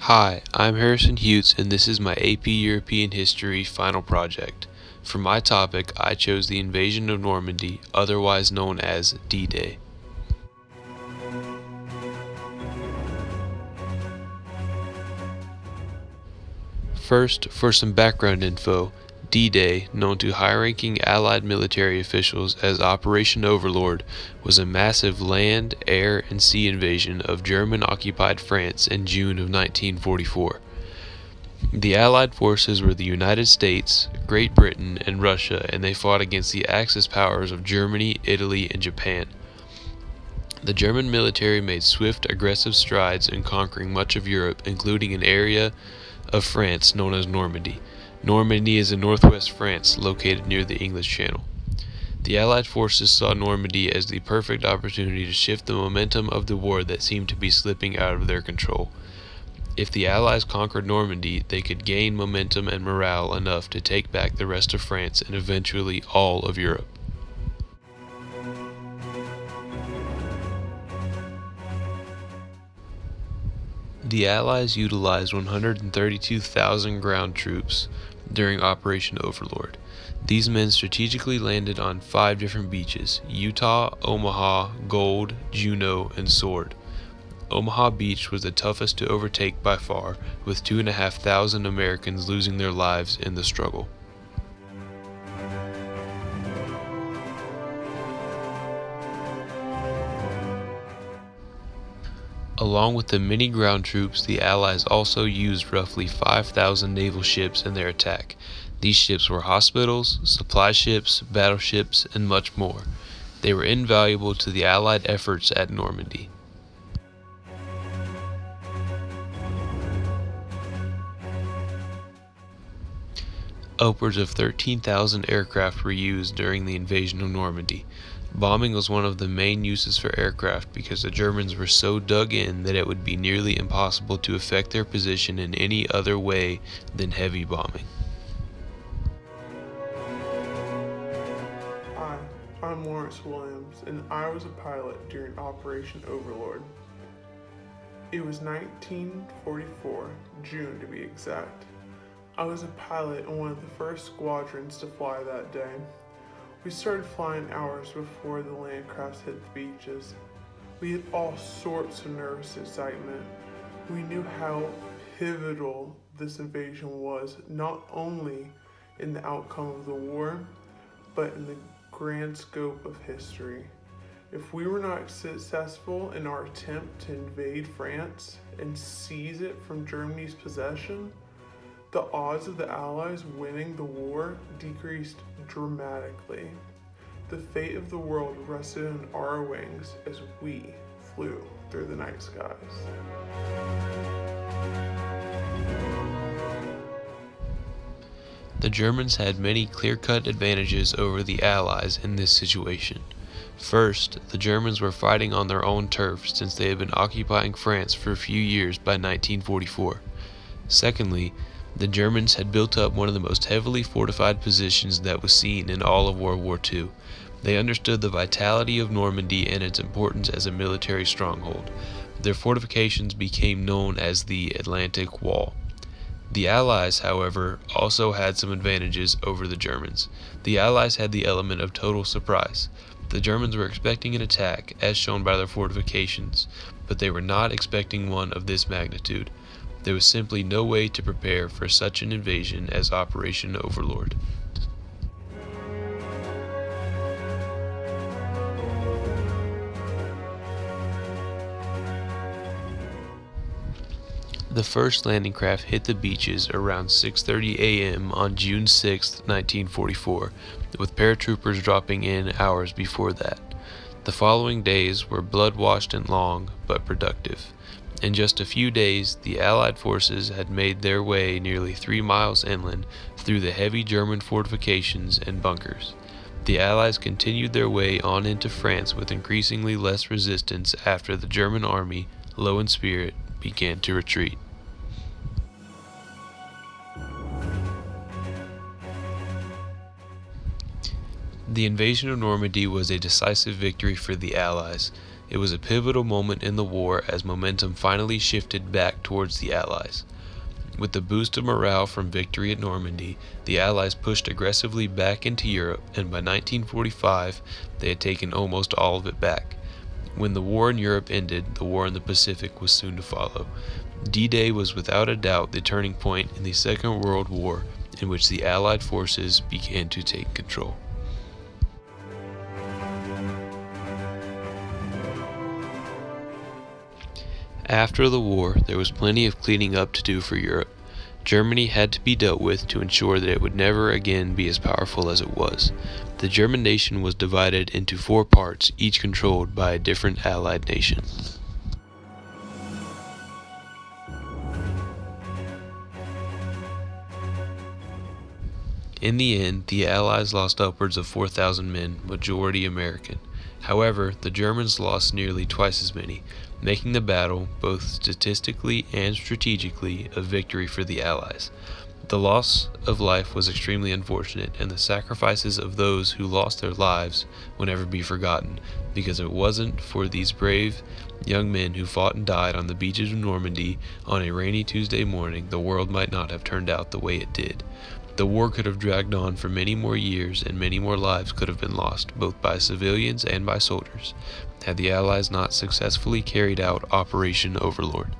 Hi, I'm Harrison Hughes, and this is my AP European History final project. For my topic, I chose the invasion of Normandy, otherwise known as D-Day. First, for some background info, D-Day, known to high-ranking Allied military officials as Operation Overlord, was a massive land, air, and sea invasion of German-occupied France in June of 1944. The Allied forces were the United States, Great Britain, and Russia, and they fought against the Axis powers of Germany, Italy, and Japan. The German military made swift, aggressive strides in conquering much of Europe, including an area of France known as Normandy. Normandy is in northwest France, located near the English Channel. The Allied forces saw Normandy as the perfect opportunity to shift the momentum of the war that seemed to be slipping out of their control. If the Allies conquered Normandy, they could gain momentum and morale enough to take back the rest of France and eventually all of Europe. The Allies utilized 132,000 ground troops during Operation Overlord. These men strategically landed on 5 different beaches: Utah, Omaha, Gold, Juno, and Sword. Omaha Beach was the toughest to overtake by far, with 2,500 Americans losing their lives in the struggle. Along with the many ground troops, the Allies also used roughly 5,000 naval ships in their attack. These ships were hospitals, supply ships, battleships, and much more. They were invaluable to the Allied efforts at Normandy. Upwards of 13,000 aircraft were used during the invasion of Normandy. Bombing was one of the main uses for aircraft because the Germans were so dug in that it would be nearly impossible to affect their position in any other way than heavy bombing. Hi, I'm Lawrence Williams, and I was a pilot during Operation Overlord. It was 1944, June to be exact. I was a pilot in one of the first squadrons to fly that day. We started flying hours before the land crafts hit the beaches. We had all sorts of nervous excitement. We knew how pivotal this invasion was, not only in the outcome of the war, but in the grand scope of history. If we were not successful in our attempt to invade France and seize it from Germany's possession, the odds of the Allies winning the war decreased dramatically. The fate of the world rested on our wings as we flew through the night skies. The Germans had many clear-cut advantages over the Allies in this situation. First, the Germans were fighting on their own turf since they had been occupying France for a few years by 1944. Secondly, the Germans had built up one of the most heavily fortified positions that was seen in all of World War II. They understood the vitality of Normandy and its importance as a military stronghold. Their fortifications became known as the Atlantic Wall. The Allies, however, also had some advantages over the Germans. The Allies had the element of total surprise. The Germans were expecting an attack, as shown by their fortifications, but they were not expecting one of this magnitude. There was simply no way to prepare for such an invasion as Operation Overlord. The first landing craft hit the beaches around 6:30 a.m. on June 6, 1944, with paratroopers dropping in hours before that. The following days were blood-washed and long, but productive. In just a few days, the Allied forces had made their way nearly 3 miles inland through the heavy German fortifications and bunkers. The Allies continued their way on into France with increasingly less resistance after the German army, low in spirit, began to retreat. The invasion of Normandy was a decisive victory for the Allies. It was a pivotal moment in the war as momentum finally shifted back towards the Allies. With the boost of morale from victory at Normandy, the Allies pushed aggressively back into Europe, and by 1945 they had taken almost all of it back. When the war in Europe ended, the war in the Pacific was soon to follow. D-Day was without a doubt the turning point in the Second World War, in which the Allied forces began to take control. After the war, there was plenty of cleaning up to do for Europe. Germany had to be dealt with to ensure that it would never again be as powerful as it was. The German nation was divided into 4 parts, each controlled by a different Allied nation. In the end, the Allies lost upwards of 4,000 men, majority American. However, the Germans lost nearly twice as many, making the battle, both statistically and strategically, a victory for the Allies. The loss of life was extremely unfortunate, and the sacrifices of those who lost their lives will never be forgotten, because if it wasn't for these brave young men who fought and died on the beaches of Normandy on a rainy Tuesday morning, the world might not have turned out the way it did. The war could have dragged on for many more years, and many more lives could have been lost, both by civilians and by soldiers, had the Allies not successfully carried out Operation Overlord.